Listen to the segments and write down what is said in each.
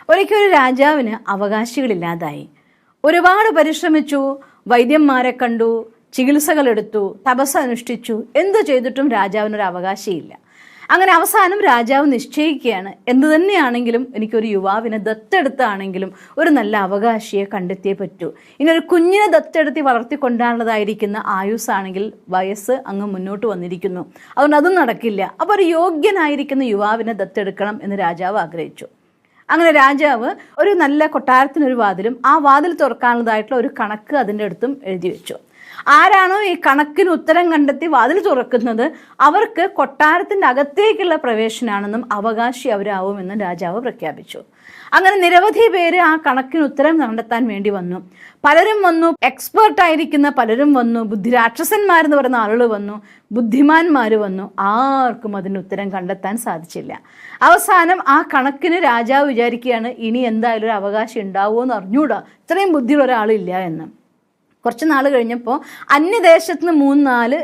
ഒരിക്കൽ ഒരു രാജാവിന് അവകാശികളില്ലാതായി. ഒരുപാട് പരിശ്രമിച്ചു, വൈദ്യന്മാരെ കണ്ടു, ചികിത്സകളെടുത്തു, തപസ് അനുഷ്ഠിച്ചു, എന്തു ചെയ്തിട്ടും രാജാവിനൊരു അവകാശിയില്ല. അങ്ങനെ അവസാനം രാജാവ് നിശ്ചയിക്കുകയാണ്, എന്തു തന്നെയാണെങ്കിലും എനിക്കൊരു യുവാവിനെ ദത്തെടുത്താണെങ്കിലും ഒരു നല്ല അവകാശിയെ കണ്ടെത്തിയേ പറ്റൂ. ഇനി ഒരു കുഞ്ഞിനെ ദത്തെടുത്തി വളർത്തിക്കൊണ്ടാനുള്ളതായിരിക്കുന്ന ആയുസ്സാണെങ്കിൽ വയസ്സ് അങ്ങ് മുന്നോട്ട് വന്നിരിക്കുന്നു, അതുകൊണ്ട് അതും നടക്കില്ല. അപ്പോൾ ഒരു യോഗ്യനായിരിക്കുന്ന യുവാവിനെ ദത്തെടുക്കണം എന്ന് രാജാവ് ആഗ്രഹിച്ചു. അങ്ങനെ രാജാവ് ഒരു നല്ല കൊട്ടാരത്തിനൊരു വാതിലും ആ വാതിൽ തുറക്കാനുള്ളതായിട്ടുള്ള ഒരു കണക്ക് അതിൻ്റെ അടുത്തും എഴുതി വെച്ചു. ആരാണോ ഈ കണക്കിന് ഉത്തരം കണ്ടെത്തി വാതിൽ തുറക്കുന്നത് അവർക്ക് കൊട്ടാരത്തിൻ്റെ അകത്തേക്കുള്ള പ്രവേശനമാണെന്നും അവകാശി അവരാവുമെന്നും രാജാവ് പ്രഖ്യാപിച്ചു. അങ്ങനെ നിരവധി പേര് ആ കണക്കിന് ഉത്തരം കണ്ടെത്താൻ വേണ്ടി വന്നു. പലരും വന്നു, എക്സ്പേർട്ടായിരിക്കുന്ന പലരും വന്നു, ബുദ്ധിരാക്ഷസന്മാരെന്ന് പറയുന്ന ആളുകൾ വന്നു, ബുദ്ധിമാന്മാർ വന്നു. ആർക്കും അതിന് ഉത്തരം കണ്ടെത്താൻ സാധിച്ചില്ല. അവസാനം ആ കണക്കിന് രാജാവ് വിചാരിക്കുകയാണ്, ഇനി എന്തായാലും ഒരു അവകാശം ഉണ്ടാവുമോ എന്ന് അറിഞ്ഞൂടാ, ഇത്രയും ബുദ്ധിയുള്ള ഒരാളില്ല എന്ന്. കുറച്ച് നാൾ കഴിഞ്ഞപ്പോൾ അന്യദേശത്ത് നിന്ന് 3-4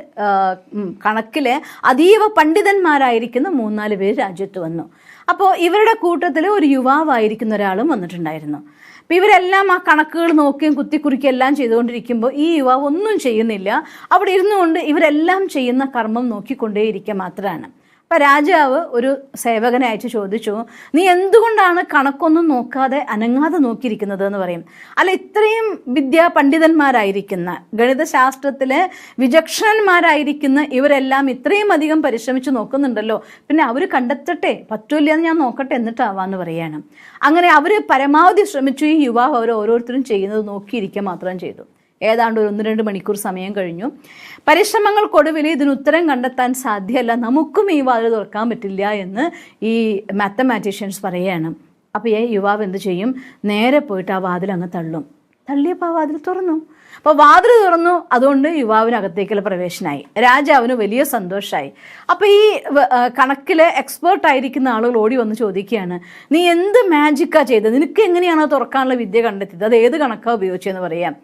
കണക്കിലെ അതീവ പണ്ഡിതന്മാരായിരിക്കുന്ന 3-4 പേര് രാജ്യത്ത് വന്നു. അപ്പോൾ ഇവരുടെ കൂട്ടത്തിൽ ഒരു യുവാവായിരിക്കുന്ന ഒരാളും വന്നിട്ടുണ്ടായിരുന്നു. അപ്പോൾ ഇവരെല്ലാം ആ കണക്കുകൾ നോക്കുകയും കുത്തിക്കുറിക്കുകയും എല്ലാം ചെയ്തുകൊണ്ടിരിക്കുമ്പോൾ ഈ യുവാവ് ഒന്നും ചെയ്യുന്നില്ല. അവിടെ ഇരുന്നുകൊണ്ട് ഇവരെല്ലാം ചെയ്യുന്ന കർമ്മം നോക്കിക്കൊണ്ടേയിരിക്കുക മാത്രമാണ്. അപ്പോൾ രാജാവ് ഒരു സേവകനെ അയച്ച് ചോദിച്ചു, നീ എന്തുകൊണ്ടാണ് കണക്കൊന്നും നോക്കാതെ അനങ്ങാതെ നോക്കിയിരിക്കുന്നത് എന്ന് പറയും. അല്ല, ഇത്രയും പണ്ഡിതന്മാരായിരിക്കുന്ന ഗണിതശാസ്ത്രത്തിലെ വിചക്ഷണന്മാരായിരിക്കുന്ന ഇവരെല്ലാം ഇത്രയും അധികം പരിശ്രമിച്ച് നോക്കുന്നുണ്ടല്ലോ, പിന്നെ അവർ കണ്ടെത്തട്ടെ, പറ്റൂല്ല എന്ന് ഞാൻ നോക്കട്ടെ എന്നിട്ടാവാന്ന് പറയാണ്. അങ്ങനെ അവർ പരമാവധി ശ്രമിച്ചു. ഈ യുവാവ് അവർ ഓരോരുത്തരും ചെയ്യുന്നത് നോക്കിയിരിക്കുക മാത്രം ചെയ്തു. ഏതാണ്ട് ഒരു 1-2 മണിക്കൂർ സമയം കഴിഞ്ഞു. പരിശ്രമങ്ങൾക്കൊടുവിൽ ഇതിന് ഉത്തരം കണ്ടെത്താൻ സാധ്യമല്ല, നമുക്കും ഈ വാതിൽ തുറക്കാൻ പറ്റില്ല എന്ന് ഈ മാത്തമാറ്റീഷ്യൻസ് പറയുകയാണ്. അപ്പോൾ ഈ യുവാവ് എന്ത് ചെയ്യും? നേരെ പോയിട്ട് ആ വാതിൽ അങ്ങ് തള്ളും. തള്ളിയപ്പോൾ ആ വാതിൽ തുറന്നു. അപ്പോൾ വാതിൽ തുറന്നു, അതുകൊണ്ട് യുവാവിനകത്തേക്കുള്ള പ്രവേശനമായി. രാജാവിന് വലിയ സന്തോഷമായി. അപ്പോൾ ഈ കണക്കിലെ എക്സ്പേർട്ടായിരിക്കുന്ന ആളുകൾ ഓടി വന്ന് ചോദിക്കുകയാണ്, നീ എന്ത് മാജിക്കാണ് ചെയ്തത്? നിനക്ക് എങ്ങനെയാണോ തുറക്കാനുള്ള വിദ്യ കണ്ടെത്തിയത്? അത് ഏത് കണക്കാണ് ഉപയോഗിച്ചതെന്ന് പറയാം.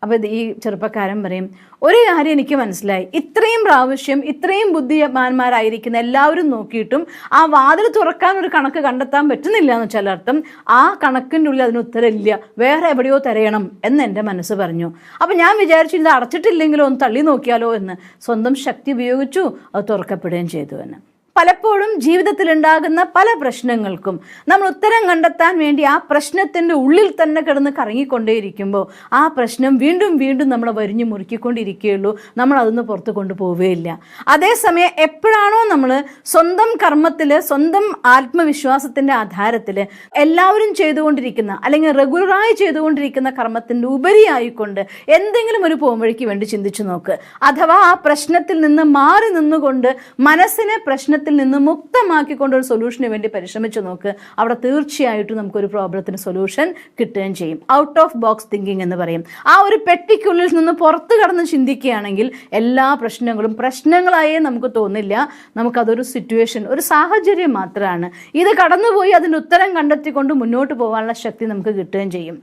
അപ്പോൾ ഈ ചെറുപ്പക്കാരൻ പറയും, ഒരു കാര്യം എനിക്ക് മനസ്സിലായി, ഇത്രയും പ്രാവശ്യം ഇത്രയും ബുദ്ധിമാന്മാരായിരിക്കുന്ന എല്ലാവരും നോക്കിയിട്ടും ആ വാതിൽ തുറക്കാൻ ഒരു കണക്ക് കണ്ടെത്താൻ പറ്റുന്നില്ല എന്ന് വെച്ചാൽ അർത്ഥം ആ കണക്കിൻ്റെ ഉള്ളിൽ അതിന് ഉത്തരമില്ല, വേറെ എവിടെയോ തിരയണം എന്ന് എൻ്റെ മനസ്സ് പറഞ്ഞു. അപ്പോൾ ഞാൻ വിചാരിച്ചു ഇത് അടച്ചിട്ടില്ലെങ്കിലോ ഒന്ന് തള്ളി നോക്കിയാലോ എന്ന്. സ്വന്തം ശക്തി ഉപയോഗിച്ചു, അത് തുറക്കപ്പെടുകയും ചെയ്തു എന്ന്. പലപ്പോഴും ജീവിതത്തിലുണ്ടാകുന്ന പല പ്രശ്നങ്ങൾക്കും നമ്മൾ ഉത്തരം കണ്ടെത്താൻ വേണ്ടി ആ പ്രശ്നത്തിൻ്റെ ഉള്ളിൽ തന്നെ കിടന്ന് കറങ്ങിക്കൊണ്ടേയിരിക്കുമ്പോൾ ആ പ്രശ്നം വീണ്ടും വീണ്ടും നമ്മളെ വരിഞ്ഞു മുറുക്കിക്കൊണ്ടിരിക്കുകയുള്ളൂ, നമ്മൾ അതൊന്ന് പുറത്ത് കൊണ്ടുപോവുകയില്ല. അതേസമയം എപ്പോഴാണോ നമ്മൾ സ്വന്തം കർമ്മത്തിൽ, സ്വന്തം ആത്മവിശ്വാസത്തിൻ്റെ ആധാരത്തിൽ എല്ലാവരും ചെയ്തുകൊണ്ടിരിക്കുന്ന അല്ലെങ്കിൽ റെഗുലറായി ചെയ്തുകൊണ്ടിരിക്കുന്ന കർമ്മത്തിൻ്റെ ഉപരിയായിക്കൊണ്ട് എന്തെങ്കിലും ഒരു പോംവഴിക്ക് വേണ്ടി ചിന്തിച്ചു നോക്ക്. അഥവാ ആ പ്രശ്നത്തിൽ നിന്ന് മാറി നിന്നുകൊണ്ട് മനസ്സിനെ പ്രശ്നത്തിൽ നിന്ന് മുക്തമാക്കിക്കൊണ്ട് ഒരു സൊല്യൂഷന് വേണ്ടി പരിശ്രമിച്ചു നോക്ക്. അവിടെ തീർച്ചയായിട്ടും നമുക്കൊരു പ്രോബ്ലത്തിന് സൊല്യൂഷൻ കിട്ടുകയും ചെയ്യും. ഔട്ട് ഓഫ് ബോക്സ് തിങ്കിങ് എന്ന് പറയും. ആ ഒരു പെട്ടിക്കുള്ളിൽ നിന്ന് പുറത്ത് കടന്ന് ചിന്തിക്കുകയാണെങ്കിൽ എല്ലാ പ്രശ്നങ്ങളും പ്രശ്നങ്ങളായേ നമുക്ക് തോന്നില്ല. നമുക്കതൊരു സിറ്റുവേഷൻ, ഒരു സാഹചര്യം മാത്രമാണ്. ഇത് കടന്നുപോയി അതിൻ്റെ ഉത്തരം കണ്ടെത്തിക്കൊണ്ട് മുന്നോട്ട് പോകാനുള്ള ശക്തി നമുക്ക് കിട്ടുകയും ചെയ്യും.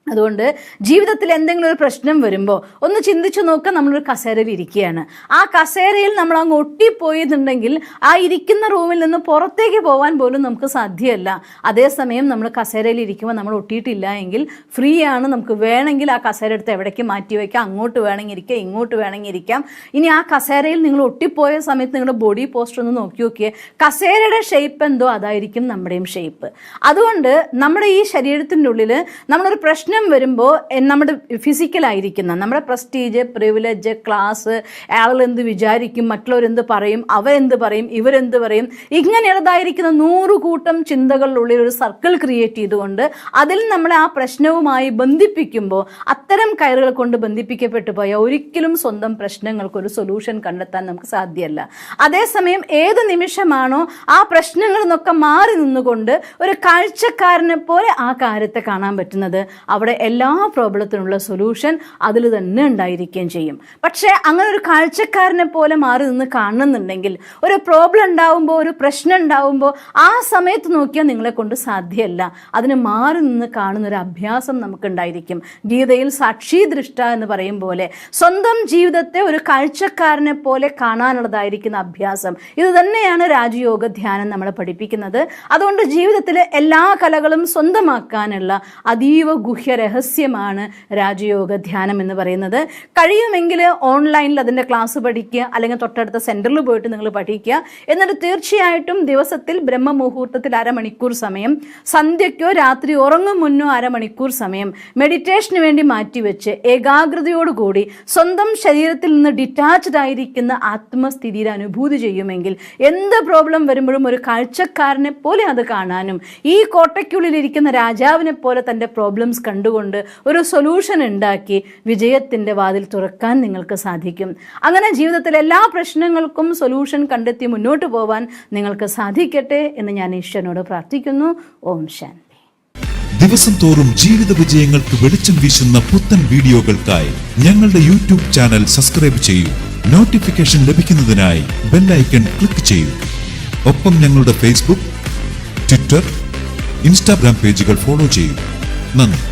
അതുകൊണ്ട് ജീവിതത്തിൽ എന്തെങ്കിലും ഒരു പ്രശ്നം വരുമ്പോൾ ഒന്ന് ചിന്തിച്ചു നോക്കുക. നമ്മളൊരു കസേരയിൽ ഇരിക്കുകയാണ്, ആ കസേരയിൽ നമ്മൾ അങ്ങ് ഒട്ടിപ്പോയിട്ടുണ്ടെങ്കിൽ ആ ഇരിക്കുന്ന റൂമിൽ നിന്ന് പുറത്തേക്ക് പോകാൻ പോലും നമുക്ക് സാധ്യമല്ല. അതേസമയം നമ്മൾ കസേരയിൽ ഇരിക്കുമ്പോൾ നമ്മൾ ഒട്ടിയിട്ടില്ല എങ്കിൽ ഫ്രീ ആണ്. നമുക്ക് വേണമെങ്കിൽ ആ കസേര എടുത്ത് എവിടേക്ക് മാറ്റി വയ്ക്കാം, അങ്ങോട്ട് വേണമെങ്കിൽ ഇരിക്കാം, ഇങ്ങോട്ട് വേണമെങ്കിൽ ഇരിക്കാം. ഇനി ആ കസേരയിൽ നിങ്ങൾ ഒട്ടിപ്പോയ സമയത്ത് നിങ്ങളുടെ ബോഡി പോസ്റ്റർ ഒന്ന് നോക്കി നോക്കിയേ, കസേരയുടെ ഷേപ്പ് എന്തോ അതായിരിക്കും നമ്മുടെയും ഷേപ്പ്. അതുകൊണ്ട് നമ്മുടെ ഈ ശരീരത്തിൻ്റെ ഉള്ളിൽ നമ്മളൊരു പ്രശ്നം വരുമ്പോൾ നമ്മുടെ ഫിസിക്കലായിരിക്കുന്ന നമ്മുടെ പ്രസ്റ്റീജ്, പ്രിവിലേജ്, ക്ലാസ്, ആളുകൾ എന്ത് വിചാരിക്കും, മറ്റുള്ളവരെന്ത് പറയും, അവരെന്ത് പറയും, ഇവരെന്ത് പറയും, ഇങ്ങനെയുള്ളതായിരിക്കുന്ന 100 കൂട്ടം ചിന്തകളിലുള്ളിൽ ഒരു സർക്കിൾ ക്രിയേറ്റ് ചെയ്തുകൊണ്ട് അതിൽ നമ്മളെ ആ പ്രശ്നവുമായി ബന്ധിപ്പിക്കുമ്പോൾ അത്തരം കയറുകൾ കൊണ്ട് ബന്ധിപ്പിക്കപ്പെട്ടു പോയാൽ ഒരിക്കലും സ്വന്തം പ്രശ്നങ്ങൾക്കൊരു സൊല്യൂഷൻ കണ്ടെത്താൻ നമുക്ക് സാധ്യമല്ല. അതേസമയം ഏത് നിമിഷമാണോ ആ പ്രശ്നങ്ങളിൽ നിന്നൊക്കെ മാറി നിന്നുകൊണ്ട് ഒരു കാഴ്ചക്കാരനെ പോലെ ആ കാര്യത്തെ കാണാൻ പറ്റുന്നത്, അവിടെ അവിടെ എല്ലാ പ്രോബ്ലത്തിനുള്ള സൊല്യൂഷൻ അതിൽ തന്നെ ഉണ്ടായിരിക്കുകയും ചെയ്യും. പക്ഷേ അങ്ങനെ ഒരു കാഴ്ചക്കാരനെ പോലെ മാറി നിന്ന് കാണുന്നുണ്ടെങ്കിൽ, ഒരു പ്രോബ്ലം ഉണ്ടാവുമ്പോൾ, ഒരു പ്രശ്നം ഉണ്ടാവുമ്പോൾ ആ സമയത്ത് നോക്കിയാൽ നിങ്ങളെ കൊണ്ട് സാധ്യമല്ല. അതിന് മാറി നിന്ന് കാണുന്ന ഒരു അഭ്യാസം നമുക്കുണ്ടായിരിക്കും. ഗീതയിൽ സാക്ഷി ദൃഷ്ട എന്ന് പറയും പോലെ സ്വന്തം ജീവിതത്തെ ഒരു കാഴ്ചക്കാരനെ പോലെ കാണാനുള്ളതായിരിക്കുന്ന അഭ്യാസം. ഇത് തന്നെയാണ് രാജയോഗ ധ്യാനം നമ്മളെ പഠിപ്പിക്കുന്നത്. അതുകൊണ്ട് ജീവിതത്തിലെ എല്ലാ കലകളും സ്വന്തമാക്കാനുള്ള അതീവ ഗുഹ്യ രഹസ്യമാണ് രാജയോഗ ധ്യാനം എന്ന് പറയുന്നത്. കഴിയുമെങ്കിൽ ഓൺലൈനിൽ അതിൻ്റെ ക്ലാസ് പഠിക്കുക, അല്ലെങ്കിൽ തൊട്ടടുത്ത സെൻറ്ററിൽ പോയിട്ട് നിങ്ങൾ പഠിക്കുക. എന്നിട്ട് തീർച്ചയായിട്ടും ദിവസത്തിൽ ബ്രഹ്മമുഹൂർത്തത്തിൽ അരമണിക്കൂർ സമയം, സന്ധ്യയ്ക്കോ രാത്രി ഉറങ്ങും മുന്നോ അരമണിക്കൂർ സമയം മെഡിറ്റേഷന് വേണ്ടി മാറ്റിവെച്ച് ഏകാഗ്രതയോടുകൂടി സ്വന്തം ശരീരത്തിൽ നിന്ന് ഡിറ്റാച്ച്ഡ് ആയിരിക്കുന്ന ആത്മസ്ഥിതിയിൽ അനുഭൂതി ചെയ്യുമെങ്കിൽ എന്ത് പ്രോബ്ലം വരുമ്പോഴും ഒരു കാഴ്ചക്കാരനെ പോലെ അത് കാണാനും, ഈ കോട്ടയ്ക്കുള്ളിലിരിക്കുന്ന രാജാവിനെ പോലെ തൻ്റെ പ്രോബ്ലംസ് കണ്ടുകൊണ്ട് ഒരു സൊല്യൂഷൻ ഉണ്ടാക്കി വിജയത്തിൻ്റെ വാതിൽ തുറക്കാൻ നിങ്ങൾക്ക് സാധിക്കും. അങ്ങനെ ജീവിതത്തിലെ എല്ലാ പ്രശ്നങ്ങൾക്കും സൊല്യൂഷൻ കണ്ടെത്തി മുന്നോട്ട് പോവാൻ നിങ്ങൾക്ക് സാധിക്കട്ടെ എന്ന് ഞാൻ ഈശ്വരനോട് പ്രാർത്ഥിക്കുന്നു. ഓം ശാന്തി. ദിവസം തോറും ജീവിത വിജയങ്ങൾക്ക് വെളിച്ചം വീശുന്ന പുത്തൻ വീഡിയോകൾക്കായി ഞങ്ങളുടെ യൂട്യൂബ് ചാനൽ സബ്സ്ക്രൈബ് ചെയ്യൂ. നോട്ടിഫിക്കേഷൻ ലഭിക്കുന്നതിനായി ബെൽ ഐക്കൺ ക്ലിക്ക് ചെയ്യൂ. ഒപ്പം ഞങ്ങളുടെ ഫേസ്ബുക്ക്, ട്വിറ്റർ, ഇൻസ്റ്റാഗ്രാം പേജുകൾ ഫോളോ ചെയ്യൂ. നന്ദി.